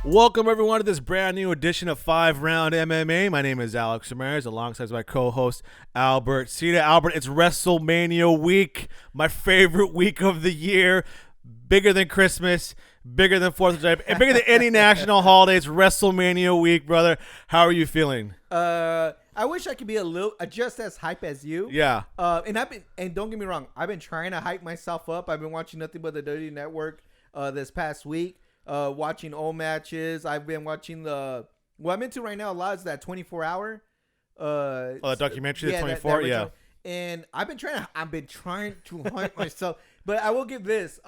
Welcome everyone to this brand new edition of 5 Round MMA. My name is Alex Ramirez alongside my co-host Albert Cita. Albert, it's WrestleMania week, my favorite week of the year. Bigger than Christmas, bigger than 4th of July, and bigger than any national holiday. It's WrestleMania week, brother. How are you feeling? I wish I could be just as hype as you. Yeah. And don't get me wrong, I've been trying to hype myself up. I've been watching nothing but the WWE Network this past week. Watching old matches. I've been watching what I'm into right now a lot is that 24-hour. The documentary, the 24, yeah. And I've been trying to hype myself, but I will give this.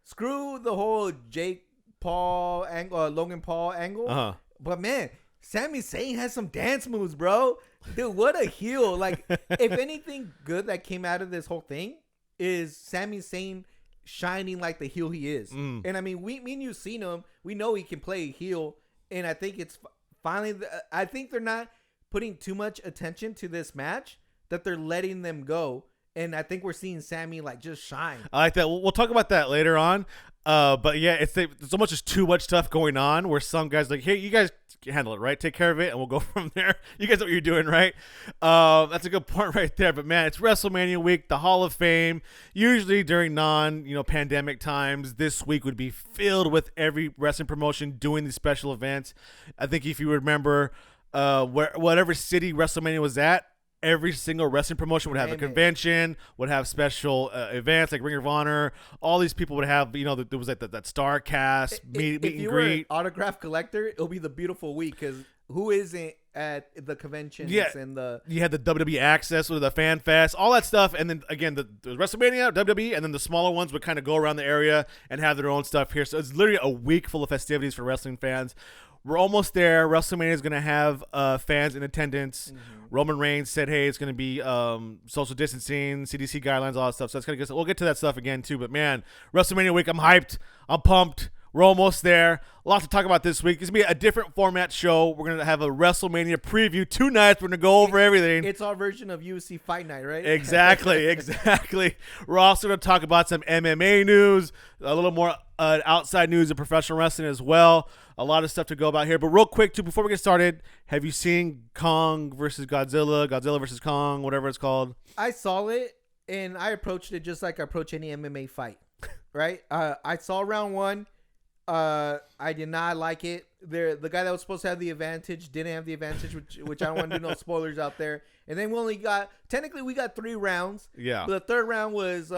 Screw the whole Jake Paul angle, Logan Paul angle. Uh-huh. But man, Sami Zayn has some dance moves, bro. Dude, what a heel! Like, if anything good that came out of this whole thing is Sami Zayn shining like the heel he is. And I mean, me and you seen him. We know he can play heel, and I think it's finally. I think they're not putting too much attention to this match, that they're letting them go, and I think we're seeing Sammy like just shine. I like that. We'll talk about that later on. But yeah, it's almost just too much stuff going on where some guys are like, hey, you guys handle it, right? Take care of it, and we'll go from there. You guys know what you're doing, right? That's a good point right there. But man, it's WrestleMania week, the Hall of Fame. Usually during pandemic times, this week would be filled with every wrestling promotion doing these special events. I think if you remember, whatever city WrestleMania was at, every single wrestling promotion would have a convention, would have special events like Ring of Honor. All these people would have, there was like that star cast, meet and greet. If you were an autograph collector, it'll be the beautiful week, because who isn't at the conventions? Yeah, and you had the WWE Access with the Fan Fest, all that stuff. And then again, the WrestleMania, WWE, and then the smaller ones would kind of go around the area and have their own stuff here. So it's literally a week full of festivities for wrestling fans. We're almost there. WrestleMania is going to have fans in attendance. Roman Reigns said, hey, it's going to be social distancing, CDC guidelines, all that stuff. So that's going to we'll get to that stuff again, too. But, man, WrestleMania week, I'm hyped. I'm pumped. We're almost there. A lot to talk about this week. It's going to be a different format show. We're going to have a WrestleMania preview. 2 nights. We're going to go over everything. It's our version of UFC Fight Night, right? Exactly. We're also going to talk about some MMA news, a little more outside news of professional wrestling as well. A lot of stuff to go about here. But real quick, too, before we get started, have you seen Kong versus Godzilla, Godzilla versus Kong, whatever it's called? I saw it, and I approached it just like I approach any MMA fight, right? I saw round 1. I did not like it. The guy that was supposed to have the advantage didn't have the advantage, which I don't want to do no spoilers out there. And then we got 3 rounds. Yeah. But the 3rd round was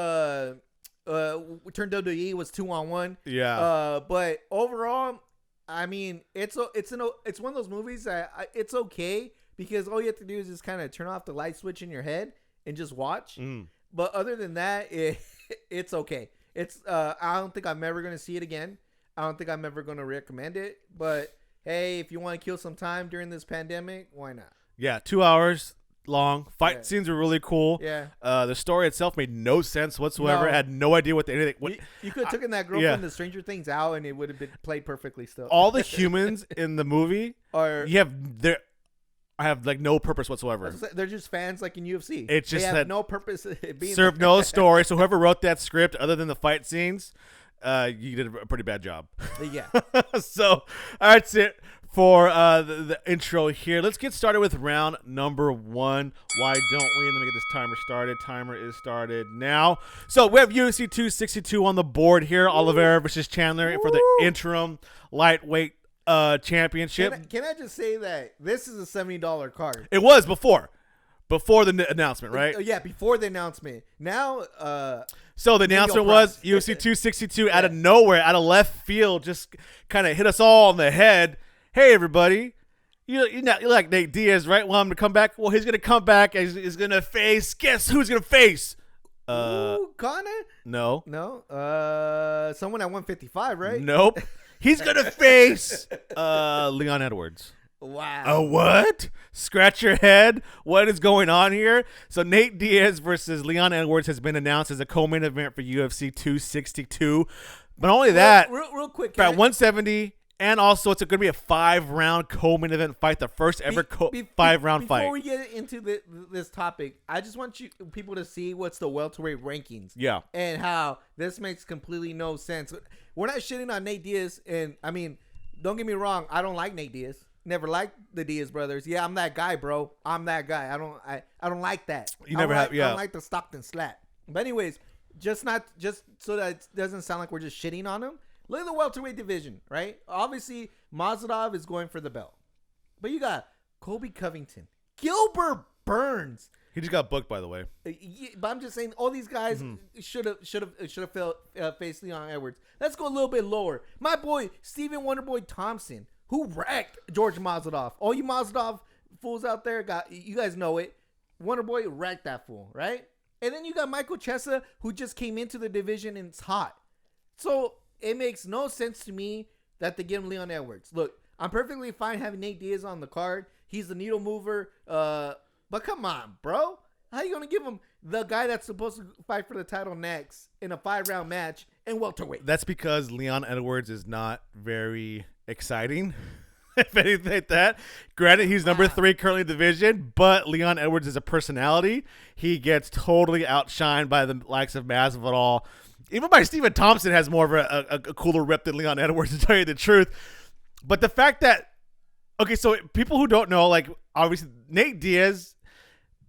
turned WWE was 2-on-1. Yeah. But overall, I mean, it's one of those movies that it's okay, because all you have to do is just kind of turn off the light switch in your head and just watch. But other than that, it's okay. I don't think I'm ever going to see it again. I don't think I'm ever going to recommend it. But hey, if you want to kill some time during this pandemic, why not? Yeah, 2 hours long. Fight scenes are really cool. Yeah. The story itself made no sense whatsoever. No. I had no idea what anything. You could have taken that girl from the Stranger Things out, and it would have been played perfectly still. All the humans in the movie I have like no purpose whatsoever. They're just fans like in UFC. It's just they have no purpose. Serve no story. So whoever wrote that script, other than the fight scenes, you did a pretty bad job. Yeah. So that's it for the intro here. Let's get started with round number 1. Why don't we? Let me get this timer started. Timer is started now. So we have UFC 262 on the board here. Oliveira versus Chandler for the interim lightweight championship. Can I just say that this is a $70 card? It was before the announcement, right? Yeah, before the announcement. Now, so the announcement was UFC 262 out of nowhere, out of left field, just kind of hit us all on the head. Hey, everybody, you're like Nate Diaz, right? Want him to come back? Well, he's gonna come back and he's gonna face. Guess who's gonna face? Connor? No. Someone at 155, right? Nope. He's gonna face Leon Edwards. Wow. A what? Scratch your head. What is going on here? So Nate Diaz versus Leon Edwards has been announced as a co-main event for UFC 262. But not only that, real quick, at 170. And also, it's going to be a 5-round co-main event fight, the first ever 5-round fight. Before we get into this topic, I just want people to see what's the welterweight rankings. Yeah. And how this makes completely no sense. We're not shitting on Nate Diaz, and I mean, don't get me wrong. I don't like Nate Diaz. Never liked the Diaz brothers. Yeah, I'm that guy, bro. I'm that guy. I don't like that. You never have. Yeah. I don't like the Stockton slap. But anyways, just so that it doesn't sound like we're just shitting on him. Look at the welterweight division, right? Obviously, Mazadov is going for the belt, but you got Colby Covington, Gilbert Burns. He just got booked, by the way. But I'm just saying, all these guys should have faced Leon Edwards. Let's go a little bit lower. My boy Stephen Wonderboy Thompson, who wrecked George Mazadov. All you Mazadov fools out there, you guys know it. Wonderboy wrecked that fool, right? And then you got Michael Chesa, who just came into the division and it's hot. So it makes no sense to me that they give him Leon Edwards. Look, I'm perfectly fine having Nate Diaz on the card. He's the needle mover. But come on, bro. How you going to give him the guy that's supposed to fight for the title next in a 5-round match in welterweight? That's because Leon Edwards is not very exciting. If anything like that. Granted, he's number 3 currently in the division, but Leon Edwards is a personality. He gets totally outshined by the likes of Masvidal. Even by Stephen Thompson has more of a cooler rep than Leon Edwards, to tell you the truth. But the fact that, okay, so people who don't know, like, obviously, Nate Diaz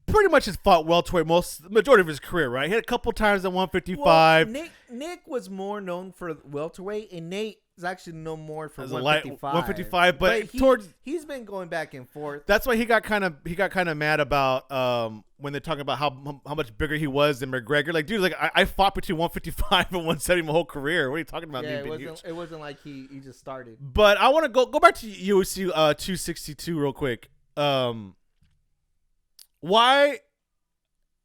pretty much has fought welterweight majority of his career, right? He had a couple times at 155. Well, Nick was more known for welterweight, and Nate is actually no more for 155. 155, but he's been going back and forth. That's why he got kind of mad about when they're talking about how much bigger he was than McGregor. Like, dude, like I fought between 155 and 170 my whole career. What are you talking about? Yeah, it wasn't like he just started. But I want to go back to UFC 262 real quick. Why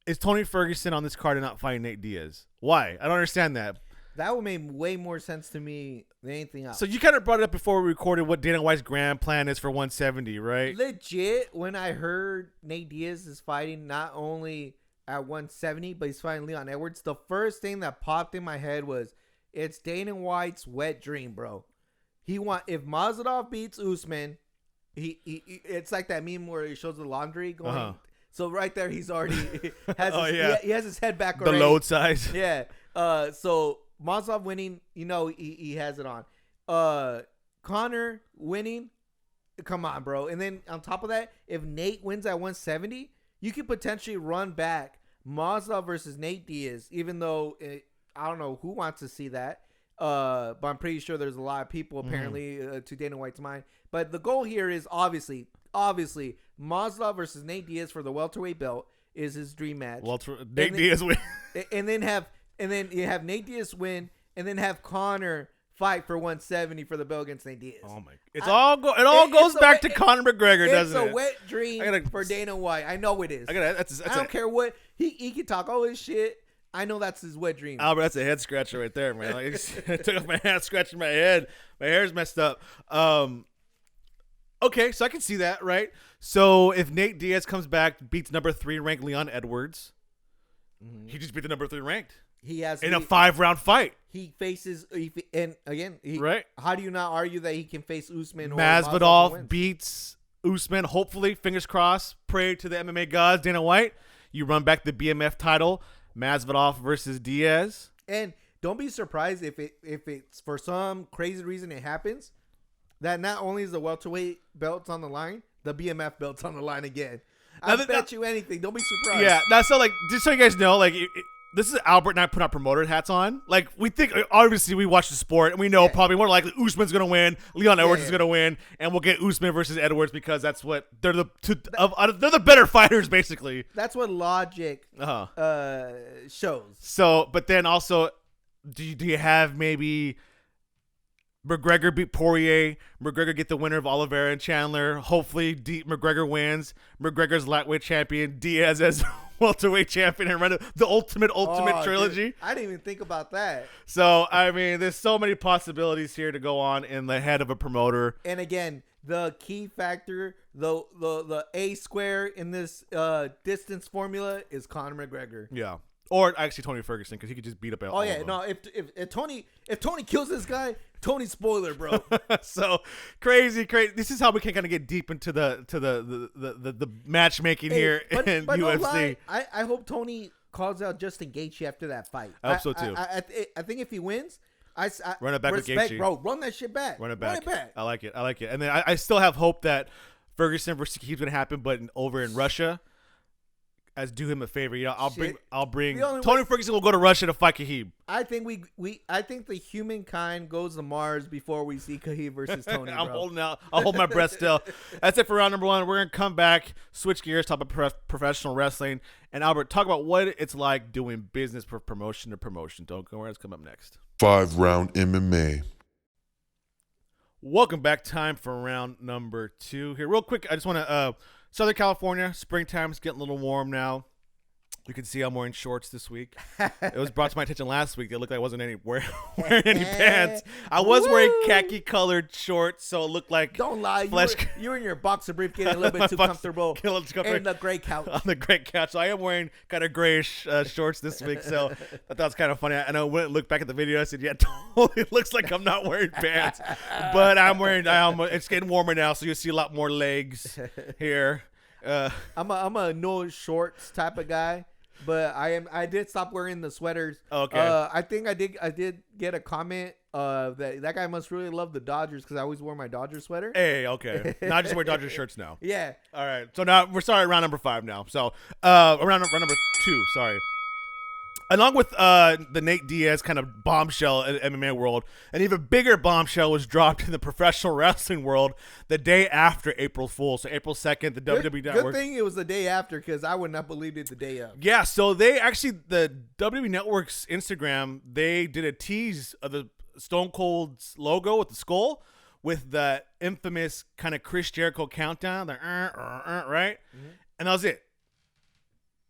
is Tony Ferguson on this card and not fighting Nate Diaz? Why? I don't understand that. That would make way more sense to me than anything else. So you kind of brought it up before we recorded what Dana White's grand plan is for 170, right? Legit, when I heard Nate Diaz is fighting not only at 170, but he's fighting Leon Edwards, the first thing that popped in my head was, it's Dana White's wet dream, bro. If Mazadov beats Usman, it's like that meme where he shows the laundry going. Uh-huh. So right there, he's already he has his head back already. The load size. Yeah. So Mazov winning, he has it on. Conor winning, come on, bro. And then on top of that, if Nate wins at 170, you could potentially run back Mazov versus Nate Diaz, even though I don't know who wants to see that. But I'm pretty sure there's a lot of people apparently to Dana White's mind. But the goal here is obviously Mazov versus Nate Diaz for the welterweight belt is his dream match. Nate Diaz win, and then you have Nate Diaz win, and then have Conor fight for 170 for the belt against Nate Diaz. Oh my! It all goes back to Conor McGregor, doesn't it? It's a wet dream for Dana White. I know it is. I don't care what he can talk all his shit. I know that's his wet dream. Albert, that's a head scratcher right there, man. Like, I took off my hand, scratching my head. My hair's messed up. Okay, so I can see that, right? So if Nate Diaz comes back, beats number 3 ranked Leon Edwards, he just beat the number 3 ranked. He has in a 5-round fight. He faces, and again, right? How do you not argue that he can face Usman? Masvidal beats Usman. Hopefully, fingers crossed. Pray to the MMA gods, Dana White. You run back the BMF title. Masvidal versus Diaz. And don't be surprised if it's for some crazy reason it happens, that not only is the welterweight belts on the line, the BMF belts on the line again. I bet you anything. Don't be surprised. Yeah. Now, so like, just so you guys know, like, this is Albert and I put our promoter hats on. Like, we think, obviously, we watch the sport and we know probably more likely Usman's going to win, Leon Edwards is going to win, and we'll get Usman versus Edwards because that's what they're they're the better fighters, basically. That's what logic shows. So, but then also, do you have maybe McGregor beat Poirier, McGregor get the winner of Oliveira and Chandler, hopefully McGregor wins, McGregor's lightweight champion, Diaz as welterweight champion, and run the ultimate trilogy. Dude, I didn't even think about that. So, I mean, there's so many possibilities here to go on in the head of a promoter. And again, the key factor, the A square in this distance formula is Conor McGregor. Yeah. Or actually Tony Ferguson, because he could just beat up all of them. No, if Tony kills this guy, Tony's spoiler, bro. So crazy. This is how we can kind of get deep into the matchmaking here in UFC. No lie, I hope Tony calls out Justin Gaethje after that fight. I hope so too. I think if he wins, Run it back with respect, Gaethje. bro. Run that shit back. Run it back. I like it. And then I still have hope that Ferguson versus Khabib's gonna happen, but over in Russia. As do him a favor, I'll bring Tony Ferguson will go to Russia to fight Khabib. I think I think the humankind goes to Mars before we see Khabib versus Tony. I'll hold my breath still. That's it for round number 1. We're gonna come back, switch gears, talk about professional wrestling, and Albert, talk about what it's like doing business for promotion to promotion. Don't go where it's come up next. 5-round MMA. Welcome back. Time for round number 2 here. Real quick, I just want to Southern California, springtime's getting a little warm now. You can see I'm wearing shorts this week. It was brought to my attention last week. It looked like I wasn't wearing any pants. I was wearing khaki-colored shorts, so it looked like don't lie. You were in your boxer brief, getting a little bit too comfortable. And the gray couch. On the gray couch. So I am wearing kind of grayish shorts this week, so I thought that was kind of funny. And I went and looked back at the video. I said, yeah, totally looks like I'm not wearing pants. But it's getting warmer now, so you'll see a lot more legs here. I'm a no shorts type of guy. But I did stop wearing the sweaters. Okay. I think I did get a comment that guy must really love the Dodgers because I always wore my Dodger sweater. Hey, okay. Now I just wear Dodger shirts now. Yeah. All right. So now we're round number 5 now. So round number 2. Sorry. Along with the Nate Diaz kind of bombshell in the MMA world, an even bigger bombshell was dropped in the professional wrestling world the day after April Fool's. So April 2nd, the WWE Network. Good thing it was the day after because I would not believe it the day of. Yeah, so they actually, the WWE Network's Instagram, they did a tease of the Stone Cold's logo with the skull with the infamous kind of Chris Jericho countdown, the right? Mm-hmm. And that was it.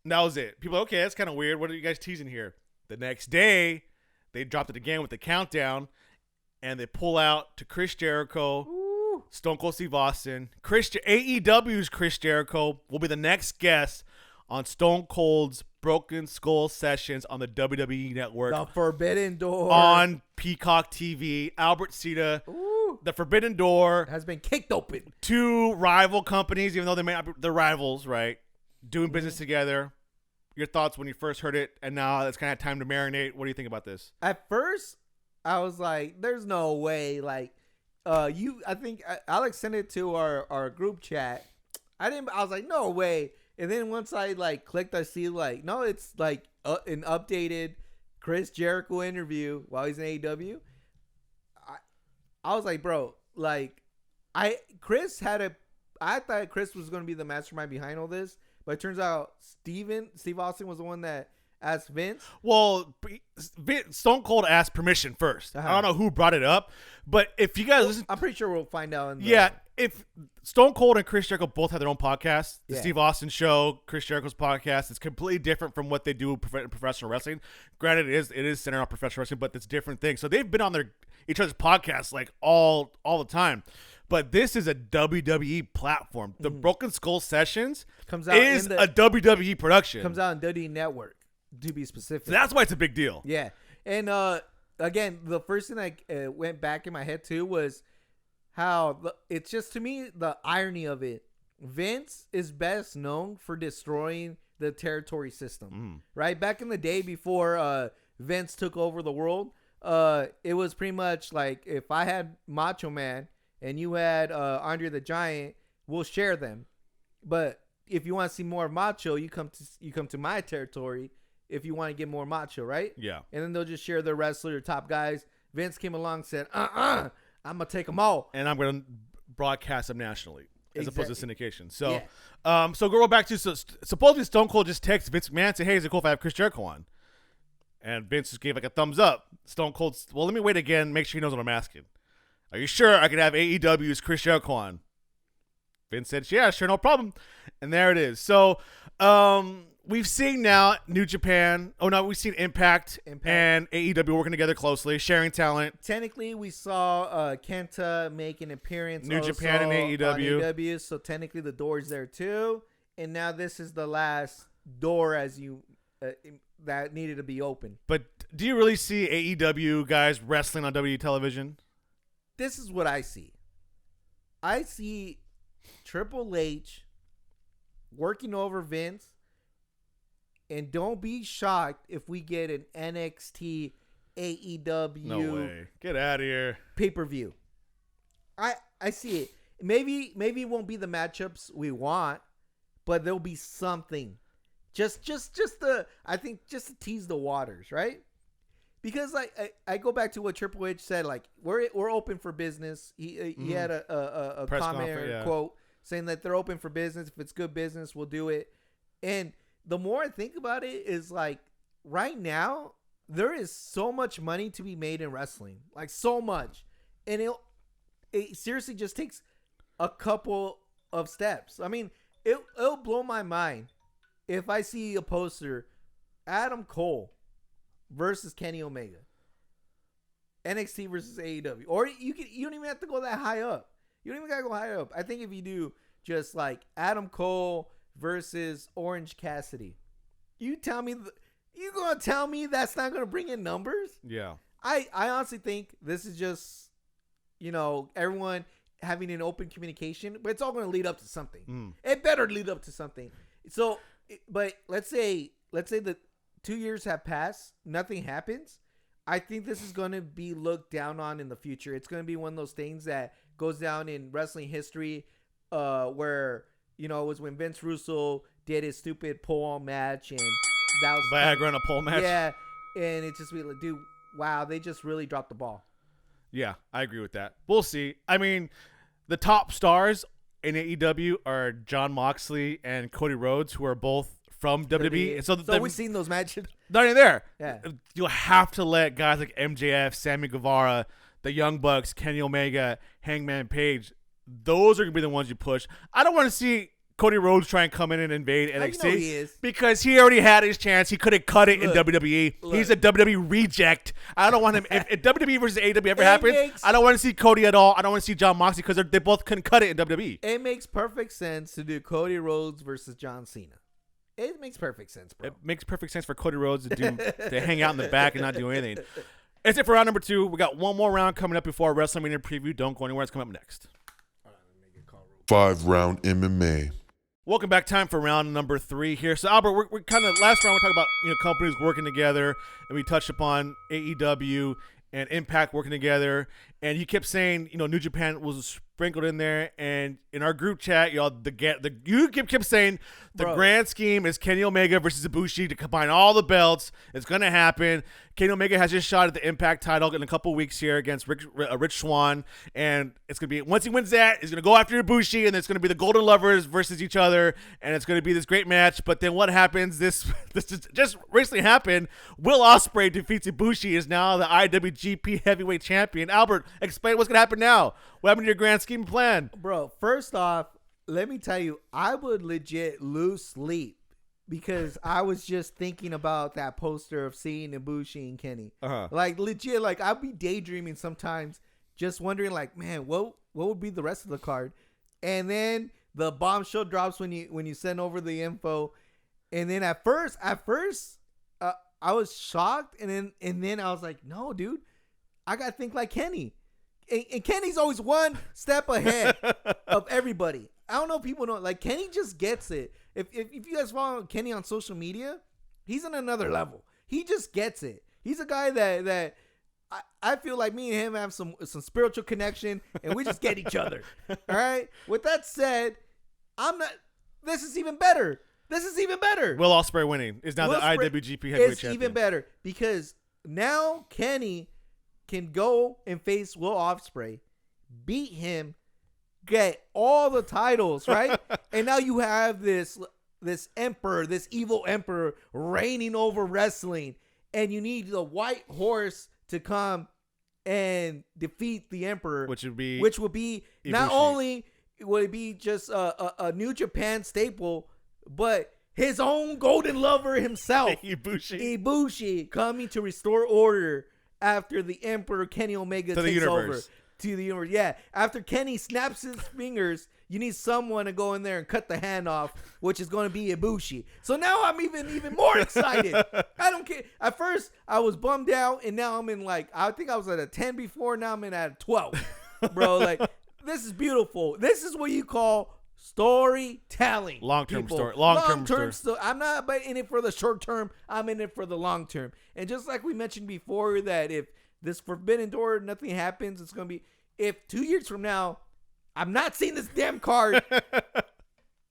That was it. People, okay, that's kind of weird. What are you guys teasing here? The next day, they dropped it again with the countdown, and they pull out to Chris Jericho, Ooh. Stone Cold Steve Austin. AEW's Chris Jericho will be the next guest on Stone Cold's Broken Skull Sessions on the WWE Network. The Forbidden Door. On Peacock TV. Albert Cita. Ooh. The Forbidden Door. Has been kicked open. 2 rival companies, even though they may not be the rivals, right? Doing business together. Your thoughts when you first heard it, and now it's kind of time to marinate. What do you think about this? At first, I was like, "There's no way." Like, I think Alex sent it to our group chat. I was like, "No way." And then once I like clicked, I see like, no, it's like an updated Chris Jericho interview while he's in AEW. I was like, bro, like, I thought Chris was going to be the mastermind behind all this. But it turns out Steve Austin was the one that asked Vince. Well, Stone Cold asked permission first. I don't know who brought it up, but if you guys listen, I'm pretty sure we'll find out. If Stone Cold and Chris Jericho both have their own podcast, the Steve Austin Show, Chris Jericho's podcast, it's completely different from what they do in professional wrestling. Granted, it is centered on professional wrestling, but it's different things. So they've been on each other's podcasts like all the time. But this is a WWE platform. The Broken Skull Sessions is a WWE production. Comes out on WWE Network, to be specific. So that's why it's a big deal. Yeah. And again, the first thing that went back in my head too was how it's just, to me, the irony of it. Vince is best known for destroying the territory system. Right? Back in the day before Vince took over the world, it was pretty much like if I had Macho Man and you had Andre the Giant, we'll share them. But if you want to see more Macho, you come to my territory if you want to get more Macho, right? Yeah. And then they'll just share their wrestler, their top guys. Vince came along and said, I'm going to take them all. And I'm going to broadcast them nationally as opposed to syndication. So, so go back to, supposedly Stone Cold just texted Vince McMahon and said, hey, is it cool if I have Chris Jericho on? And Vince just gave like a thumbs up. Stone Cold, well, let me wait again, make sure he knows what I'm asking. Are you sure I could have AEW's Chris Jericho on? Vince said, yeah, sure, no problem. And there it is. So we've seen now New Japan. Oh, no, we've seen Impact and AEW working together closely, sharing talent. Technically, we saw Kenta make an appearance. New Japan and AEW. So technically, the door's there too. And now this is the last door that needed to be open. But do you really see AEW guys wrestling on WWE television? This is what I see. I see Triple H working over Vince, and don't be shocked if we get an NXT AEW No way. Get out of here. pay-per-view. I see it. Maybe it won't be the matchups we want, but there'll be something. Just to tease the waters, right? Because like I go back to what Triple H said, like we're open for business. He had a Press comment or conference, yeah. quote saying that they're open for business. If it's good business, we'll do it. And the more I think about it, is like right now there is so much money to be made in wrestling, like so much, and it seriously just takes a couple of steps. I mean, it'll blow my mind if I see a poster, Adam Cole versus Kenny Omega, NXT versus AEW, or you don't even have to go that high up. You don't even gotta go high up. I think if you do just like Adam Cole versus Orange Cassidy, you gonna tell me that's not gonna bring in numbers? Yeah. I honestly think this is just, everyone having an open communication, but it's all going to lead up to something. It better lead up to something. So, but let's say that 2 years have passed, nothing happens. I think this is going to be looked down on in the future. It's going to be one of those things that goes down in wrestling history, where, it was when Vince Russo did his stupid pole-on match, and that was Viagra and a pole match. Yeah, and it just be like, dude, wow, they just really dropped the ball. Yeah, I agree with that. We'll see. I mean, the top stars in AEW are Jon Moxley and Cody Rhodes, who are both from WWE. So we've seen those matches. Not even there. Yeah. You'll have to let guys like MJF, Sammy Guevara, the Young Bucks, Kenny Omega, Hangman Page, those are going to be the ones you push. I don't want to see Cody Rhodes try and come in and invade NXT. I know he is. Because he already had his chance. He could have cut it in WWE. Look. He's a WWE reject. I don't want him. If WWE versus AEW ever happens, I don't want to see Cody at all. I don't want to see Jon Moxley because they both couldn't cut it in WWE. It makes perfect sense to do Cody Rhodes versus John Cena. It makes perfect sense, bro. It makes perfect sense for Cody Rhodes to hang out in the back and not do anything. That's it for round number 2. We got one more round coming up before our Wrestlemania preview. Don't go anywhere. It's coming up next. 5-round MMA. Welcome back. Time for round number 3 here. So, Albert, we're kind of last round. We're talking about companies working together, and we touched upon AEW and Impact working together. And you kept saying, New Japan was sprinkled in there, and in our group chat, you kept saying the grand scheme is Kenny Omega versus Ibushi to combine all the belts. It's gonna happen. Kenny Omega has his shot at the Impact title in a couple weeks here against Rich Swann, and it's gonna be once he wins that, he's gonna go after Ibushi, and it's gonna be the Golden Lovers versus each other, and it's gonna be this great match. But then what happens? This just recently happened. Will Ospreay defeats Ibushi, is now the IWGP Heavyweight Champion. Albert, explain what's gonna happen now. What happened to your grand scheme plan? Bro, first off, let me tell you, I would legit lose sleep because I was just thinking about that poster of seeing Ibushi and Kenny. Like, legit, like, I'd be daydreaming sometimes, just wondering, like, man, what would be the rest of the card? And then the bombshell drops when you send over the info. And then at first, I was shocked, and then I was like, no, dude, I gotta think like Kenny. And Kenny's always one step ahead of everybody. I don't know if people know. Like, Kenny just gets it. If you guys follow Kenny on social media, he's on another level. He just gets it. He's a guy that I feel like me and him have some spiritual connection, and we just get each other. All right? With that said, this is even better. Will Ospreay winning is now the IWGP Heavyweight Champion. It's even better because now Kenny can go and face Will Ospreay, beat him, get all the titles, right? And now you have this emperor, this evil emperor reigning over wrestling, and you need the white horse to come and defeat the emperor, which would be Ibushi. Not only would it be just a New Japan staple, but his own golden lover himself, Ibushi, coming to restore order after the Emperor Kenny Omega takes over to the universe. Yeah, after Kenny snaps his fingers, you need someone to go in there and cut the hand off, which is going to be Ibushi. So now I'm even more excited. I don't care. At first, I was bummed out, and now I'm in I think I was at a 10 before. Now I'm in at a 12. Bro, this is beautiful. This is what you call storytelling. Long-term people. story. Long-term I'm not in it for the short term. I'm in it for the long term. And just like we mentioned before, that if this Forbidden Door, nothing happens, it's going to be, if 2 years from now, I'm not seeing this damn card,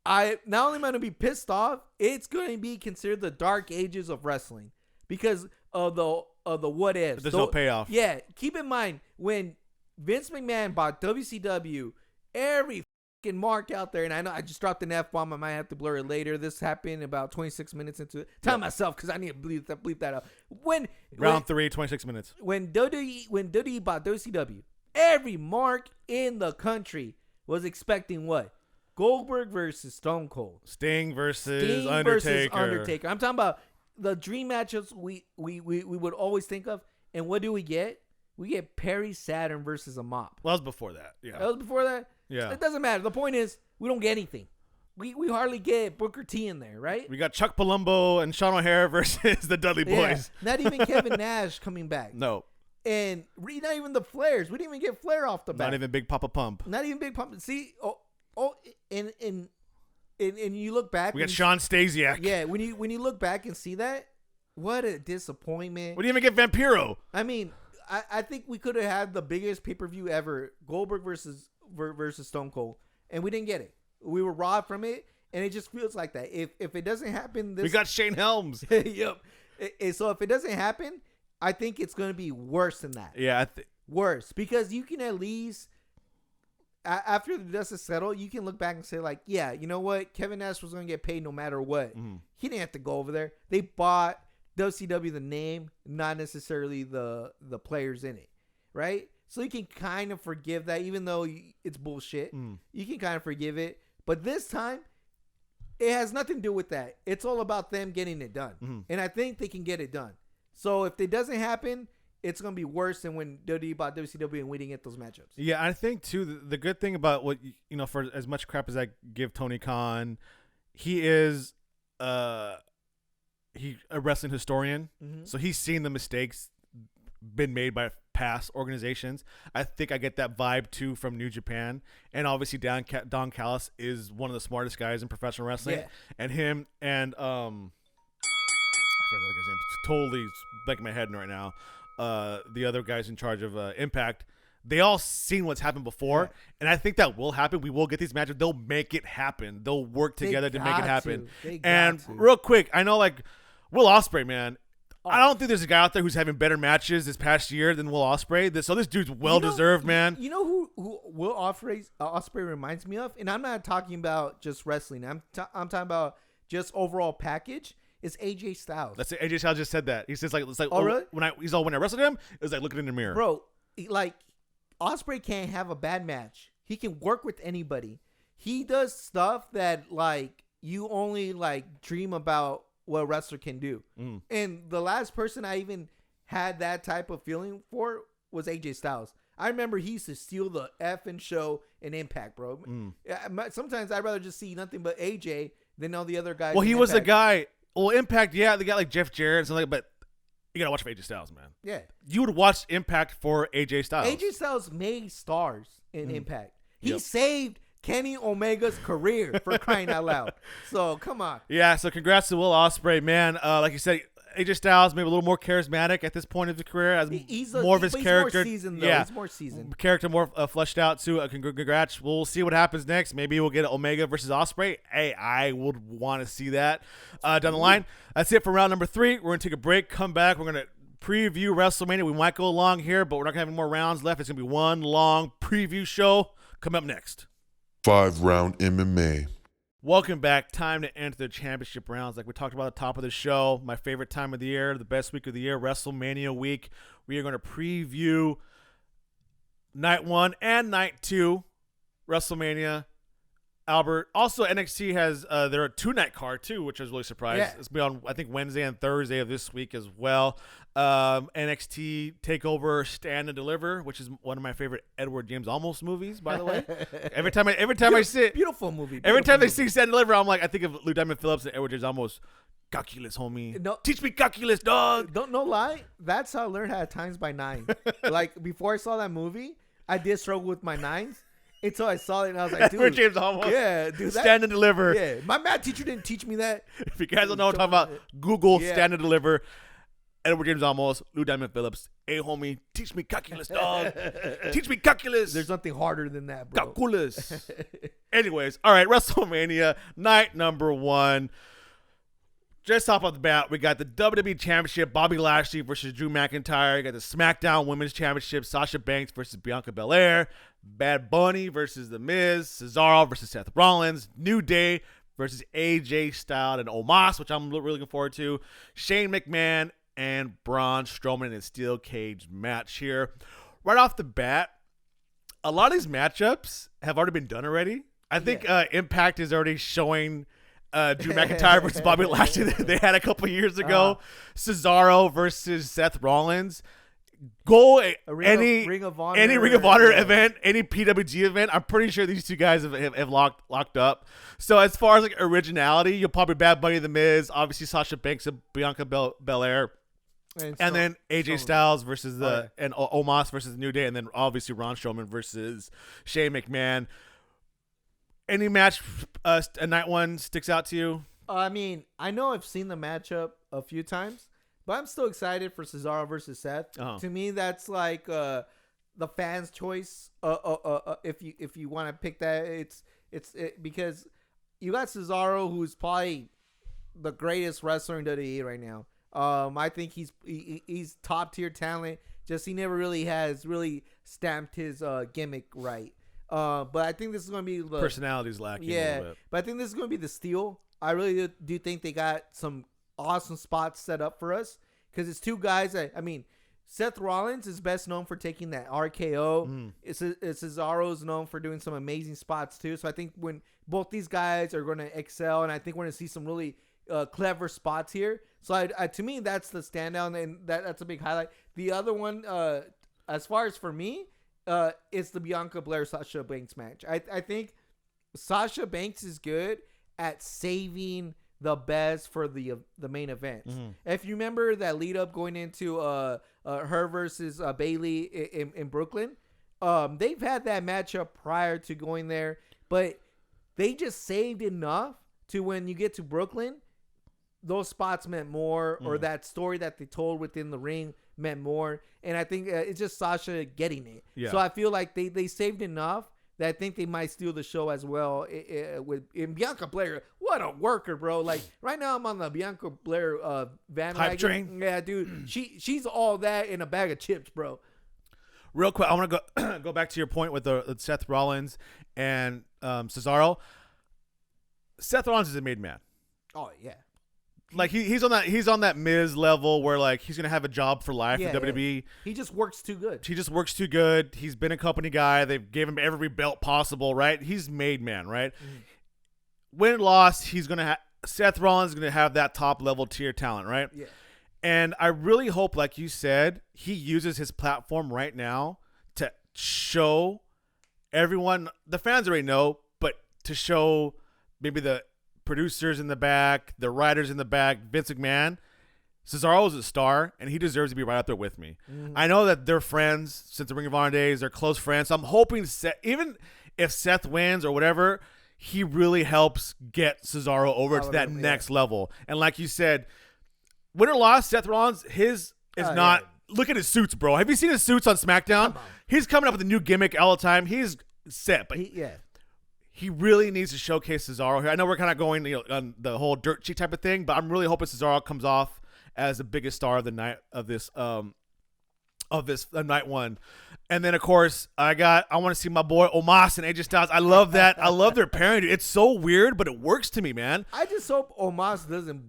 I not only am I going to be pissed off, it's going to be considered the dark ages of wrestling because of the what ifs. There's no payoff. Yeah, keep in mind when Vince McMahon bought WCW, every fucking mark out there, and I know I just dropped an F-bomb. I might have to blur it later. This happened about 26 minutes into it. Tell myself because I need to bleep that out. Round 3, 26 minutes. When WWE bought WCW, every mark in the country was expecting what? Goldberg versus Stone Cold. Sting versus Undertaker. I'm talking about the dream matchups we would always think of. And what do we get? We get Perry Saturn versus a mop. Well, that was before that. Yeah. That was before that? Yeah. It doesn't matter. The point is, we don't get anything. We hardly get Booker T in there, right? We got Chuck Palumbo and Sean O'Hare versus the Dudley Boys. Not even Kevin Nash coming back. No. And not even the Flairs. We didn't even get Flair off the bat. Not even Big Papa Pump. Not even Big Pump. See, and you look back. We got Sean Stasiak. Yeah, when you look back and see that, what a disappointment. We didn't even get Vampiro. I mean, I think we could have had the biggest pay-per-view ever, Goldberg versus Stone Cold, and we didn't get it. We were robbed from it, and it just feels like that. If it doesn't happen, We got Shane Helms. Yep. So if it doesn't happen, I think it's going to be worse than that. Yeah. Worse, because you can at least, after the dust is settled, you can look back and say, like, yeah, you know what? Kevin Nash was going to get paid no matter what. Mm-hmm. He didn't have to go over there. They bought WCW the name, not necessarily the players in it, right? So you can kind of forgive that, even though it's bullshit. You can kind of forgive it. But this time, it has nothing to do with that. It's all about them getting it done. Mm-hmm. And I think they can get it done. So if it doesn't happen, it's going to be worse than when WWE bought WCW and we didn't get those matchups. Yeah, I think, too, the good thing about what, for as much crap as I give Tony Khan, he is a wrestling historian. Mm-hmm. So he's seen the mistakes been made by past organizations. I think I get that vibe, too, from New Japan. And obviously, Don Callis is one of the smartest guys in professional wrestling. Yeah. And him and, I forgot his name. It's totally blanking my head right now. The other guys in charge of Impact, they all seen what's happened before, and I think that will happen. We will get these matches. They'll make it happen. They'll work together to make it happen. And real quick, I know, like, Will Ospreay, man, I don't think there's a guy out there who's having better matches this past year than Will Ospreay. So this dude's well-deserved, man. You know who Will Ospreay reminds me of? And I'm not talking about just wrestling. I'm talking about just overall package. It's AJ Styles. That's it. AJ Styles just said that. He says like, it's like, oh, really? When I wrestled him, it was like looking in the mirror. Bro, like, Ospreay can't have a bad match. He can work with anybody. He does stuff that, like, you only, like, dream about what a wrestler can do. And the last person I even had that type of feeling for was AJ Styles. I remember he used to steal the effing show in Impact, bro. Sometimes I'd rather just see nothing but AJ than all the other guys. Well, he was the guy. Well, Impact, yeah, they got like Jeff Jarrett and something, but you gotta watch for AJ Styles, man. Yeah, you would watch Impact for AJ Styles. AJ Styles made stars in Impact. He saved Kenny Omega's career, for crying out loud. So come on. Yeah. So congrats to Will Ospreay, man. Like you said, AJ Styles maybe a little more charismatic at this point of his career, as more of his character. He's more seasoned. Character more fleshed out too. Congrats. We'll see what happens next. Maybe we'll get Omega versus Ospreay. Hey, I would want to see that down the line. That's it for round number 3. We're gonna take a break. Come back. We're gonna preview WrestleMania. We might go long here, but we're not gonna have any more rounds left. It's gonna be one long preview show. Come up next. 5-round MMA. Welcome back. Time to enter the championship rounds. Like we talked about at the top of the show, my favorite time of the year, the best week of the year, WrestleMania week. We are going to preview night 1 and night 2, WrestleMania. Albert. Also, NXT has their 2-night card too, which I was really surprised. Yeah. It's be on, I think, Wednesday and Thursday of this week as well. NXT TakeOver Stand and Deliver, which is one of my favorite Edward James Olmos movies, by the way. every time I see it, beautiful movie. Every time they see Stand and Deliver, I'm like, I think of Lou Diamond Phillips and Edward James Olmos. Calculus, homie. No, teach me calculus, dog. No lie. That's how I learned how to times by 9. Like before I saw that movie, I did struggle with my 9s. until I saw it and I was like, That's where dude, James almost dude, stand and deliver. Yeah, my math teacher didn't teach me that. If you guys don't know what I'm talking about, Google Yeah. stand and deliver. Edward James Olmos, Lou Diamond Phillips. Hey, homie, teach me calculus, dog. Teach me calculus. There's nothing harder than that, bro. calculus. Anyways, all right, WrestleMania night number 1. Just off of the bat, we got the WWE Championship, Bobby Lashley versus Drew McIntyre. You got the SmackDown Women's Championship, Sasha Banks versus Bianca Belair. Bad Bunny versus The Miz. Cesaro versus Seth Rollins. New Day versus AJ Styles and Omos, which I'm really looking forward to. Shane McMahon and Braun Strowman in a steel cage match here. Right off the bat, a lot of these matchups have already been done already. I think Impact is already showing Drew McIntyre versus Bobby Lashley that they had a couple years ago. Cesaro versus Seth Rollins. Go any Ring of Honor, event, any PWG event. I'm pretty sure these two guys have locked up. So as far as like originality, you'll probably Bad Bunny, The Miz, obviously Sasha Banks and Bianca Belair. And then AJ Styles versus and Omos versus New Day, and then obviously Braun Strowman versus Shane McMahon. Any match, a night one sticks out to you? I mean, I know I've seen the matchup a few times, but I'm still excited for Cesaro versus Seth. To me, that's like the fans' choice. If you want to pick that, it's because you got Cesaro, who's probably the greatest wrestler in WWE right now. I think he's top tier talent. Just he never really has stamped his gimmick right. But I think this is going to be the personality's lacking. A little bit. But I think this is going to be the steal. I really do think they got some awesome spots set up for us because it's two guys. I mean, Seth Rollins is best known for taking that RKO. Cesaro's known for doing some amazing spots too. So I think when both these guys are going to excel, and I think we're going to see some really clever spots here. So to me, that's the standout, and that's a big highlight. The other one, as far as for me, it's the Bianca Belair Sasha Banks match. I think Sasha Banks is good at saving the best for the main event. If you remember that lead up going into her versus Bayley in Brooklyn, they've had that matchup prior to going there, but they just saved enough to when you get to Brooklyn, those spots meant more, or that story that they told within the ring meant more. And I think it's just Sasha getting it. Yeah. So I feel like they saved enough that I think they might steal the show as well with Bianca Belair. What a worker, bro. Like right now I'm on the Bianca Belair bandwagon. Hype train. Yeah, dude. She's all that in a bag of chips, bro. Real quick, I want to go back to your point with the Seth Rollins and Cesaro. Seth Rollins is a made man. Oh yeah. Like he's on that Miz level where like he's gonna have a job for life in WWE. Yeah. He just works too good. He's been a company guy. They gave him every belt possible, right? He's made man, right? Win and loss, Seth Rollins is gonna have that top level tier talent, right? Yeah. And I really hope, like you said, he uses his platform right now to show everyone. The fans already know, but to show maybe the producers in the back, the writers in the back, Vince McMahon, Cesaro is a star, and he deserves to be right up there with me. I know that they're friends since the Ring of Honor days. They're close friends. So I'm hoping, even if Seth wins or whatever, he really helps get Cesaro over to that next level. And like you said, win or loss, Seth Rollins, his is not. Yeah. Look at his suits, bro. Have you seen his suits on SmackDown? He's coming up with a new gimmick all the time. He's set, but he really needs to showcase Cesaro here. I know we're kind of going on the whole dirt sheet type of thing, but I'm really hoping Cesaro comes off as the biggest star of the night of this night one. And then of course I want to see my boy Omos and AJ Styles. I love that. I love their pairing. It's so weird, but it works to me, man. I just hope Omos doesn't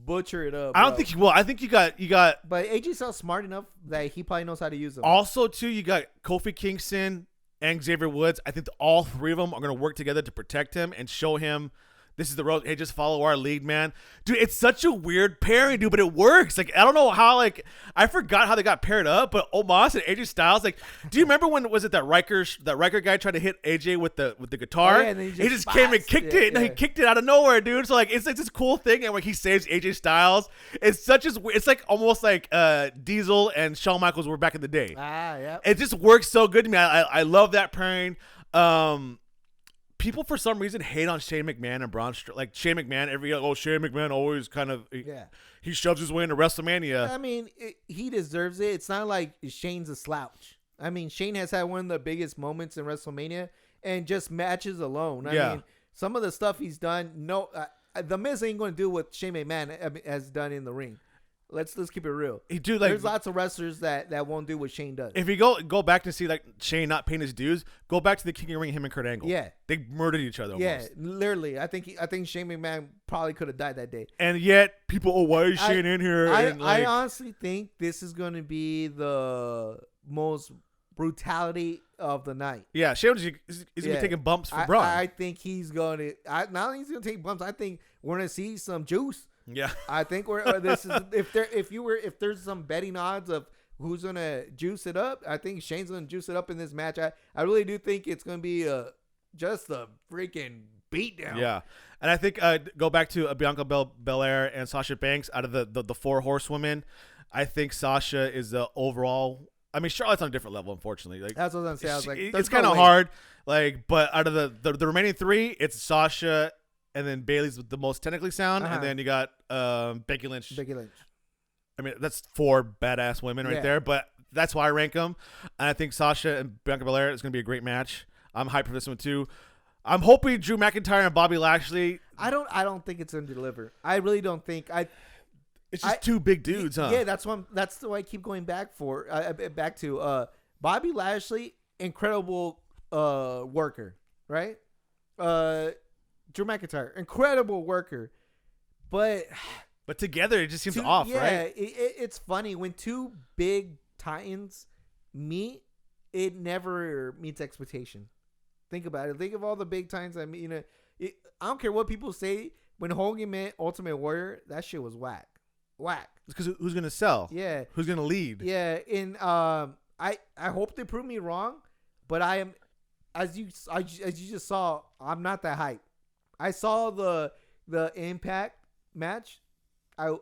butcher it up. I don't think he will. I think you got. But AJ Styles smart enough that he probably knows how to use them. Also, too, you got Kofi Kingston and Xavier Woods. I think all three of them are going to work together to protect him and show him this is the road. Hey, just follow our lead, man. Dude, it's such a weird pairing, dude, but it works. Like, I don't know how, like, I forgot how they got paired up, but Omos and AJ Styles, like, do you remember when, was it that Riker guy tried to hit AJ with the guitar? Oh, yeah, and then he just came and kicked it. Yeah. No, he kicked it out of nowhere, dude. So, like, it's like this cool thing, and like he saves AJ Styles. It's like almost like Diesel and Shawn Michaels were back in the day. Yeah. It just works so good to me. I love that pairing. People for some reason hate on Shane McMahon and Braun Strowman. Like Shane McMahon, Shane McMahon always kind of he shoves his way into WrestleMania. I mean, he deserves it. It's not like Shane's a slouch. I mean, Shane has had one of the biggest moments in WrestleMania, and just matches alone. I mean, some of the stuff he's done. The Miz ain't going to do what Shane McMahon has done in the ring. Let's keep it real. There's lots of wrestlers that won't do what Shane does. If you go back to see like Shane not paying his dues, go back to the King of the Ring, him and Kurt Angle. Yeah, they murdered each other. Yeah, almost. Literally. I think Shane McMahon probably could have died that day. And yet people, why is Shane in here? I honestly think this is going to be the most brutality of the night. Yeah, Shane is going to be taking bumps for Braun. I think he's going to. Not only he's going to take bumps. I think we're going to see some juice. Yeah, I think this is if there's some betting odds of who's gonna juice it up, I think Shane's gonna juice it up in this match. I really do think it's gonna be just a freaking beatdown. Yeah, and I think go back to Bianca Belair and Sasha Banks out of the four horsewomen. I think Sasha is the overall. I mean, Charlotte's on a different level, unfortunately. Like that's what I was gonna say. I was like, it's kind of hard. Like, but out of the remaining three, it's Sasha. And then Bailey's the most technically sound, and then you got Becky Lynch. I mean, that's four badass women right there, but that's why I rank them. And I think Sasha and Bianca Belair is going to be a great match. I'm hyped for this one too. I'm hoping Drew McIntyre and Bobby Lashley. I don't think it's going to deliver. I really don't think. It's just two big dudes, huh? Yeah, that's what I keep going back to. Bobby Lashley, incredible worker, right? Drew McIntyre, incredible worker, but together it just seems off, right? Yeah, it's funny when two big titans meet, it never meets expectation. Think about it. Think of all the big titans. I mean, I don't care what people say. When Hogan met Ultimate Warrior, that shit was whack. Because who's gonna sell? Yeah, who's gonna lead? Yeah, and I hope they prove me wrong, but I am, as you just saw, I'm not that hype. I saw the Impact match. I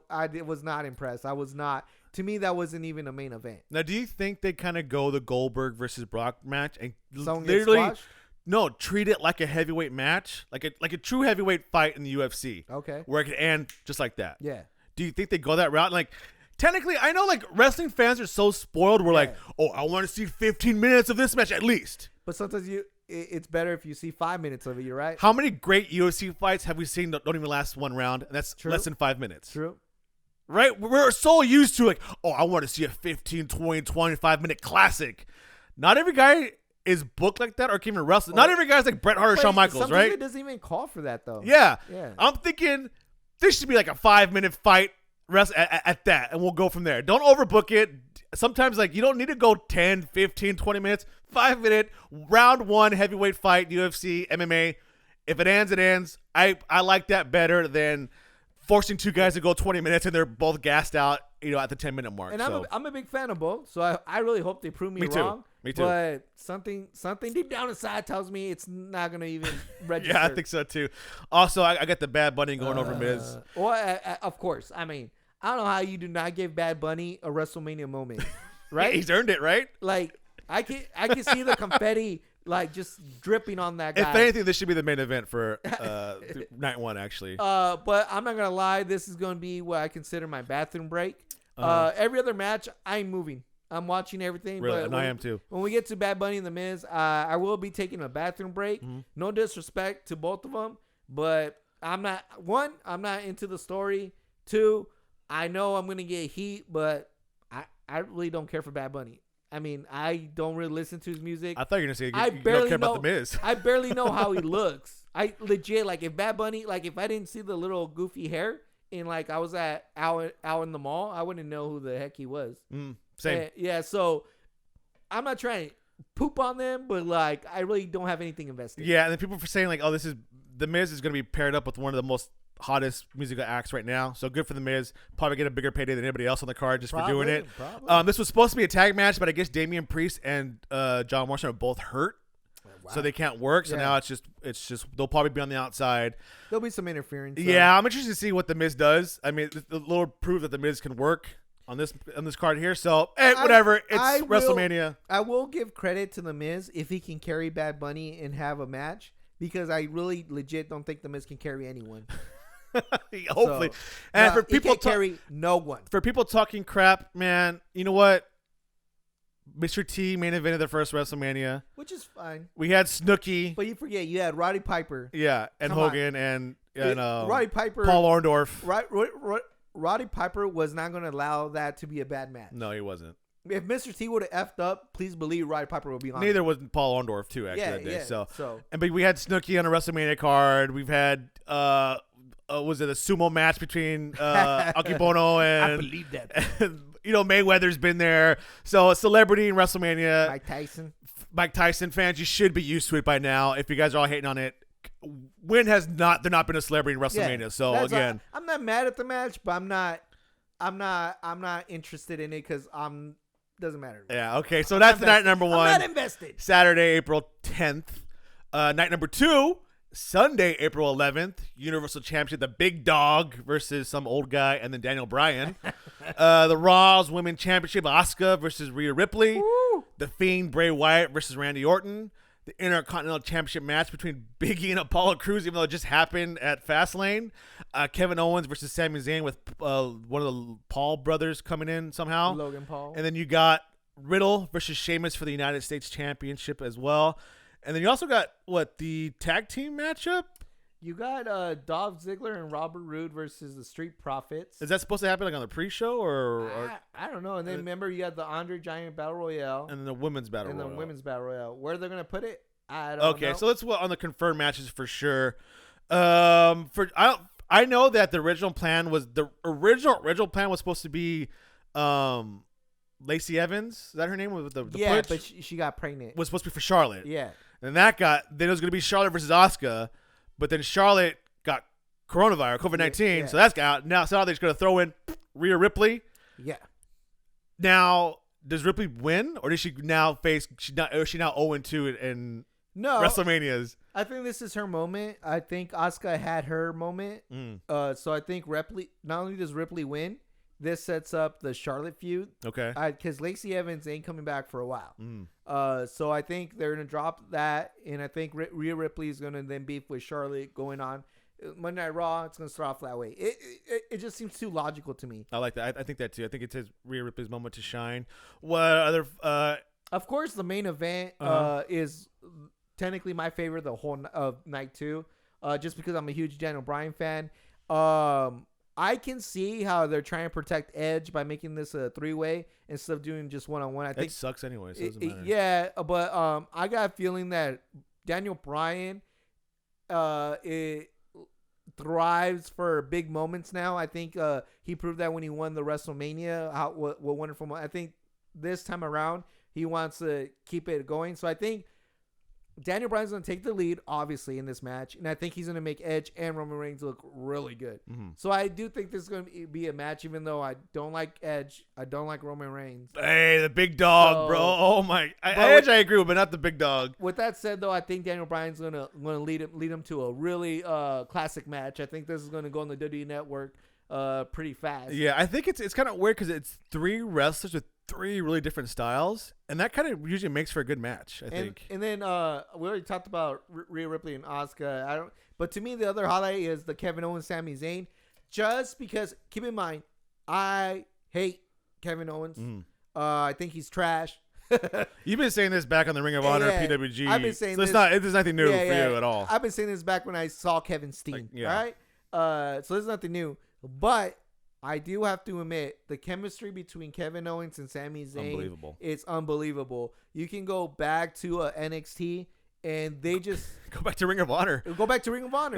was not impressed. I was not. To me, that wasn't even a main event. Now, do you think they kind of go the Goldberg versus Brock match and Someone literally treat it like a heavyweight match, like a true heavyweight fight in the UFC? Okay, where it could end just like that. Yeah. Do you think they go that route? Like, technically, I know like wrestling fans are so spoiled. We're like, oh, I want to see 15 minutes of this match at least. But sometimes it's better if you see 5 minutes of it. You're right. How many great UFC fights have we seen that don't even last one round? And that's less than 5 minutes. True. Right? We're so used to like, oh, I want to see a 15, 20, 25-minute classic. Not every guy is booked like that or can even wrestle. Not every guy's like Bret Hart or Shawn Michaels, right? It doesn't even call for that, though. Yeah. I'm thinking this should be like a 5-minute fight at that, and we'll go from there. Don't overbook it. Sometimes like you don't need to go 10, 15, 20 minutes. 5-minute round one heavyweight fight, UFC, MMA. If it ends, it ends. I like that better than forcing two guys to go 20 minutes and they're both gassed out, at the 10-minute mark. And I'm a big fan of both, so I really hope they prove me wrong. Me too. But something deep down inside tells me it's not gonna even register. Yeah, I think so too. Also, I got the Bad Bunny going over Miz. Well, of course. I mean, I don't know how you do not give Bad Bunny a WrestleMania moment, right? He's earned it, right? Like I can see the confetti like just dripping on that guy. If anything, this should be the main event for night one, actually. But I'm not gonna lie, this is gonna be what I consider my bathroom break. Every other match, I'm moving. I'm watching everything. Really, but and I am too. When we get to Bad Bunny and The Miz, I will be taking a bathroom break. Mm-hmm. No disrespect to both of them, but I'm not into the story. 2, I know I'm gonna get heat, but I really don't care for Bad Bunny. I mean, I don't really listen to his music. I thought you were gonna say you don't care about The Miz. I barely know how he looks. I legit, like, if Bad Bunny, like, if I didn't see the little goofy hair and like I was out in the mall, I wouldn't know who the heck he was. Same. Yeah, so I'm not trying to poop on them, but like I really don't have anything invested. Yeah, and then people for saying like, oh, The Miz is gonna be paired up with one of the most hottest musical acts right now, so good for The Miz. Probably get a bigger payday than anybody else on the card just for doing it. This was supposed to be a tag match, but I guess Damian Priest and John Morrison are both hurt, so they can't work. So now it's just they'll probably be on the outside. There'll be some interference. Yeah, I'm interested to see what The Miz does. I mean, the Lord proved that The Miz can work on this card here. So whatever, it's WrestleMania. I will give credit to The Miz if he can carry Bad Bunny and have a match, because I really legit don't think The Miz can carry anyone. Hopefully, So, and for he people can't carry no one. for people talking crap, man, you know what? Mr. T main evented the first WrestleMania. Which is fine. We had Snooki, But you forget, you had Roddy Piper. yeah, and Come on. Hogan and Roddy Piper. Paul Orndorff. Roddy Piper was not going to allow that to be a bad match. No, he wasn't. If Mr. T would have effed up, please believe Roddy Piper would be on. Neither was Paul Orndorff too. Actually, Yeah, that day. yeah. So, but we had Snooki on a WrestleMania card. We've had was it a sumo match between Akebono and I believe that. you know, Mayweather's been there. So a celebrity in WrestleMania. Mike Tyson. Mike Tyson fans, you should be used to it by now. If you guys are all hating on it, Win has not been a celebrity in WrestleMania. Yeah, So again, I'm not mad at the match, but I'm not interested in it because doesn't matter. yeah, okay. So that's night number one. I'm not invested. Saturday, April 10th. Night number 2, Sunday, April 11th. Universal Championship, the Big Dog versus some old guy, and then Daniel Bryan. The Raw's Women's Championship, Asuka versus Rhea Ripley. Woo. The Fiend, Bray Wyatt versus Randy Orton. The Intercontinental Championship match between Big E and Apollo Crews, even though it just happened at Fastlane. Kevin Owens versus Sami Zayn with one of the Paul brothers coming in somehow. Logan Paul. And then you got Riddle versus Sheamus for the United States Championship as well. And then you also got, the tag team matchup? You got Dolph Ziggler and Robert Roode versus the Street Profits. Is that supposed to happen on the pre-show or I don't know. And then remember, you got the Andre Giant Battle Royale and then the women's battle and royal? the women's Battle Royale. Where they're going to put it, I don't know. Okay, so let's on the confirmed matches for sure. I know that the original plan was supposed to be Lacey Evans. Is that her name? With the yeah, push? but she got pregnant. Was supposed to be for Charlotte. Yeah. And then it was going to be Charlotte versus Asuka, but then Charlotte got coronavirus, COVID-19, Yeah. so that's out. Now they're just going to throw in Rhea Ripley. Yeah. Now, does Ripley win, or does she now face? Is she now 0-2 in No. WrestleManias? I think this is her moment. I think Asuka had her moment. So I think Ripley. Not only does Ripley win, this sets up the Charlotte feud. Okay. Because Lacey Evans ain't coming back for a while. So I think they're gonna drop that, and I think Rhea Ripley is gonna then beef with Charlotte going on Monday Night Raw. It's gonna start off that way. It just seems too logical to me. I like that. I think that too. I think it's Rhea Ripley's moment to shine. What other? Of course, the main event is technically my favorite the whole of night 2, just because I'm a huge Daniel Bryan fan. I can see how they're trying to protect Edge by making this a 3-way instead of doing just one-on-one. I think It sucks anyway, so it doesn't matter. Yeah, but I got a feeling that Daniel Bryan it thrives for big moments now. I think he proved that when he won the WrestleMania. What wonderful! I think this time around he wants to keep it going. So I think Daniel Bryan's going to take the lead, obviously, in this match. And I think he's going to make Edge and Roman Reigns look really good. So I do think this is going to be a match, even though I don't like Edge. I don't like Roman Reigns. Hey, the big dog, bro. Oh, my. Edge, I agree with, but not the big dog. With that said, though, I think Daniel Bryan's going to lead him to a really classic match. I think this is going to go on the WWE Network pretty fast. Yeah, I think it's kind of weird because it's 3 wrestlers with 3 really different styles, and that kind of usually makes for a good match, I think. And then we already talked about Rhea Ripley and Asuka. But to me, the other highlight is the Kevin Owens, Sami Zayn. Just because, keep in mind, I hate Kevin Owens. I think he's trash. You've been saying this back on the Ring of Honor, PWG. I've been saying this. There's nothing new for you at all. I've been saying this back when I saw Kevin Steen. All right. So there's nothing new, but I do have to admit the chemistry between Kevin Owens and Sami Zayn it's unbelievable. You can go back to NXT and they just go back to Ring of Honor.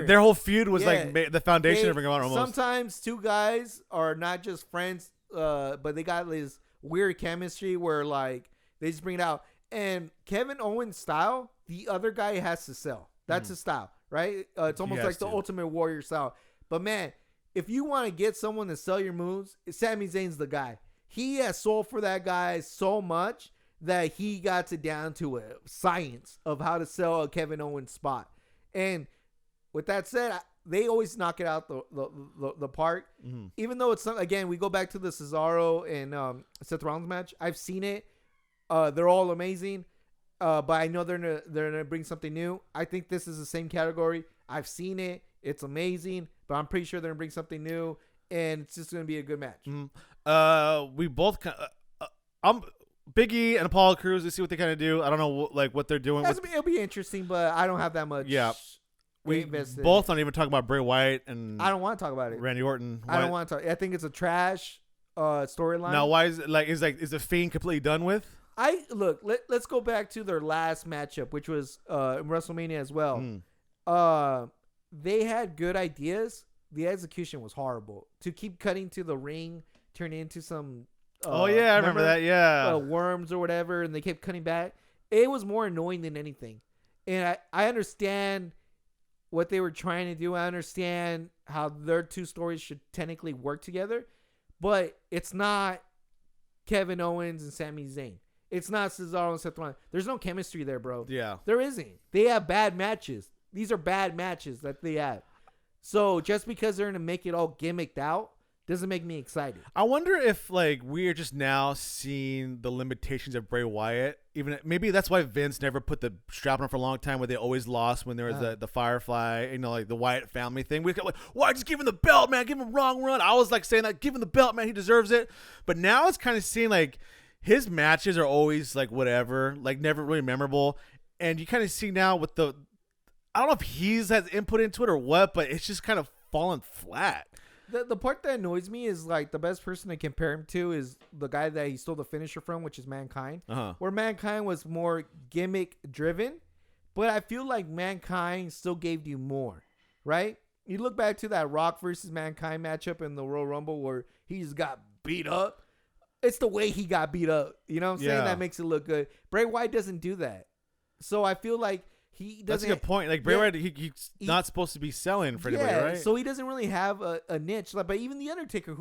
Their whole feud was like the foundation of Ring of Honor almost. Sometimes 2 guys are not just friends, but they got this weird chemistry where like they just bring it out. And Kevin Owens' style, the other guy has to sell. That's his style, right? It's almost like the Ultimate Warrior style. But man, if you want to get someone to sell your moves, Sami Zayn's the guy. He has sold for that guy so much that he got it down to a science of how to sell a Kevin Owens spot. And with that said, they always knock it out the park. Mm-hmm. Even though it's not, again, we go back to the Cesaro and Seth Rollins match. I've seen it. They're all amazing. But I know they're gonna bring something new. I think this is the same category. I've seen it. It's amazing. But I'm pretty sure they're gonna bring something new, and it's just gonna be a good match. Mm-hmm. We both I'm Big E and Apollo Crews. We see what they kind of do. I don't know what they're doing. It'll be interesting, but I don't have that much. Yeah. We invested. both don't even talk about Bray Wyatt and I don't want to talk about it. Randy Orton. I don't want to talk. I think it's a trash storyline. Now, why is it is the Fiend completely done with? Let's go back to their last matchup, which was WrestleMania as well. They had good ideas. The execution was horrible. To keep cutting to the ring, turn into some. I remember that. Yeah, worms or whatever, and they kept cutting back. It was more annoying than anything. And I understand what they were trying to do. I understand how their two stories should technically work together, but it's not Kevin Owens and Sami Zayn. It's not Cesaro and Seth Rollins. There's no chemistry there, bro. Yeah. There isn't. They have bad matches. These are bad matches that they have. So just because they're going to make it all gimmicked out doesn't make me excited. I wonder if we are just now seeing the limitations of Bray Wyatt. Even maybe that's why Vince never put the strap on for a long time, where they always lost when there was the Firefly, the Wyatt family thing. We got why just give him the belt, man? Give him a wrong run. I was saying that, give him the belt, man. He deserves it. But now it's kind of seeing his matches are always whatever, never really memorable. And you kind of see now with I don't know if he's has input into it or what, but it's just kind of fallen flat. The part that annoys me is the best person to compare him to is the guy that he stole the finisher from, which is Mankind. Where Mankind was more gimmick driven, but I feel like Mankind still gave you more, right? You look back to that Rock versus Mankind matchup in the Royal Rumble where he just got beat up. It's the way he got beat up. You know what I'm saying? That makes it look good. Bray Wyatt doesn't do that. So I feel like he doesn't. That's a good point. Bray Wyatt, he's not supposed to be selling for anybody, right? So he doesn't really have a niche. But even The Undertaker,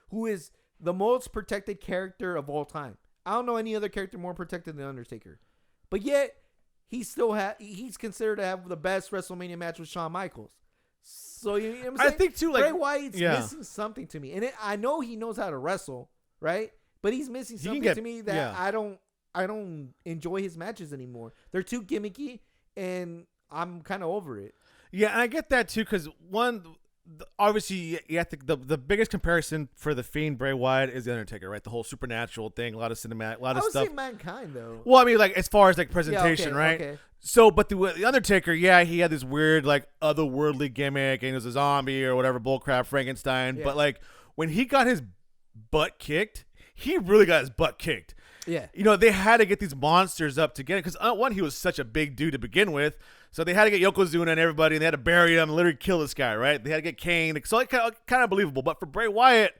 who is the most protected character of all time. I don't know any other character more protected than Undertaker. But yet, he's considered to have the best WrestleMania match with Shawn Michaels. So you know what I'm saying? I think too, Bray Wyatt's missing something to me. And I know he knows how to wrestle, right? But he's missing something to me that I don't enjoy his matches anymore. They're too gimmicky, and I'm kind of over it. Yeah, and I get that too, because obviously you have to, the biggest comparison for the Fiend Bray Wyatt is the Undertaker, right? The whole supernatural thing, a lot of cinematic, a lot of stuff. I would say Mankind though. Well, I mean, as far as presentation, right? Okay. So, but the Undertaker, he had this weird otherworldly gimmick, and he was a zombie or whatever bullcrap, Frankenstein. Yeah. But when he got his butt kicked, he really got his butt kicked. Yeah. They had to get these monsters up to get it because, one, he was such a big dude to begin with. So they had to get Yokozuna and everybody, and they had to bury him and literally kill this guy, right? They had to get Kane. So it kind of believable. But for Bray Wyatt,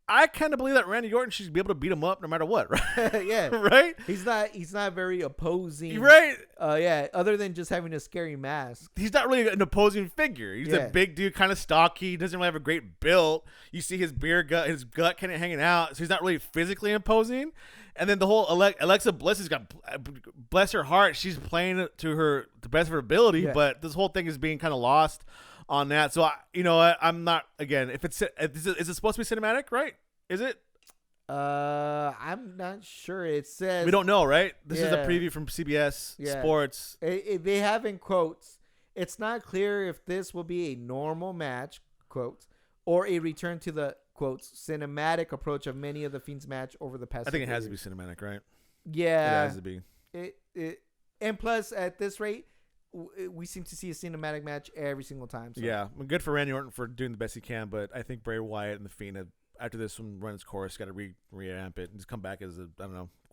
I kind of believe that Randy Orton should be able to beat him up no matter what, right? Yeah. Right? He's not very opposing. Right? Other than just having a scary mask. He's not really an opposing figure. He's a big dude, kind of stocky. He doesn't really have a great build. You see his his gut kind of hanging out. So he's not really physically imposing. And then the whole Alexa Bliss has got, bless her heart, she's playing to the best of her ability, but this whole thing is being kind of lost on that. So I'm not, again, if is it supposed to be cinematic, right? Is it? I'm not sure. It says we don't know, right? This is a preview from CBS Sports. They have in quotes. It's not clear if this will be a normal match, quotes, or a return to the quotes cinematic approach of many of the Fiend's match over the past. I think it has to be cinematic, right? Yeah, it has to be. And plus, at this rate, we seem to see a cinematic match every single time. So. Yeah, good for Randy Orton for doing the best he can, but I think Bray Wyatt and the Fiend after this one run its course, got to reamp it and just come back as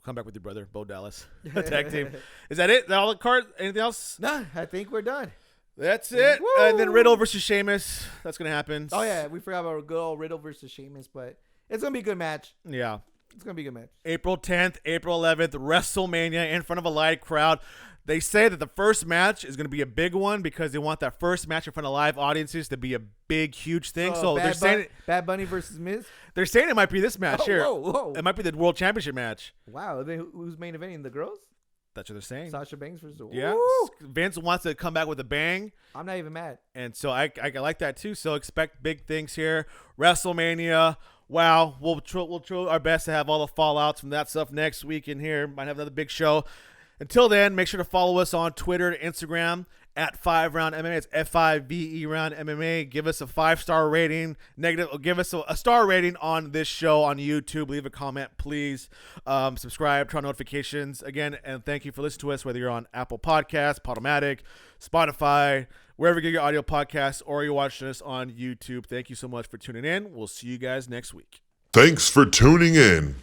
come back with your brother, Bo Dallas, tag team. Is that it? Is that all the cards? Anything else? No, I think we're done. That's it. And then Riddle versus Sheamus. That's gonna happen. Oh yeah, we forgot about good old Riddle versus Sheamus, but it's gonna be a good match. Yeah, it's gonna be a good match. April 10th, April 11th, WrestleMania in front of a live crowd. They say that the first match is going to be a big one because they want that first match in front of live audiences to be a big, huge thing. So they're saying Bad Bunny versus Miz. They're saying it might be this match here. Whoa. It might be the World Championship match. Wow, who's main eventing? The girls? That's what they're saying. Sasha Banks versus Yeah, Woo! Vince wants to come back with a bang, I'm not even mad. and so I like that too. So expect big things here. WrestleMania. Wow, we'll try our best to have all the fallouts from that stuff next week in here. Might have another big show. Until then, make sure to follow us on Twitter and Instagram at FiveRoundMMA. It's FIVE Round MMA. Give us a 5-star rating. Give us a star rating on this show on YouTube. Leave a comment, please. Subscribe, turn on notifications. Again, and thank you for listening to us, whether you're on Apple Podcasts, Podomatic, Spotify, wherever you get your audio podcasts, or you're watching us on YouTube. Thank you so much for tuning in. We'll see you guys next week. Thanks for tuning in.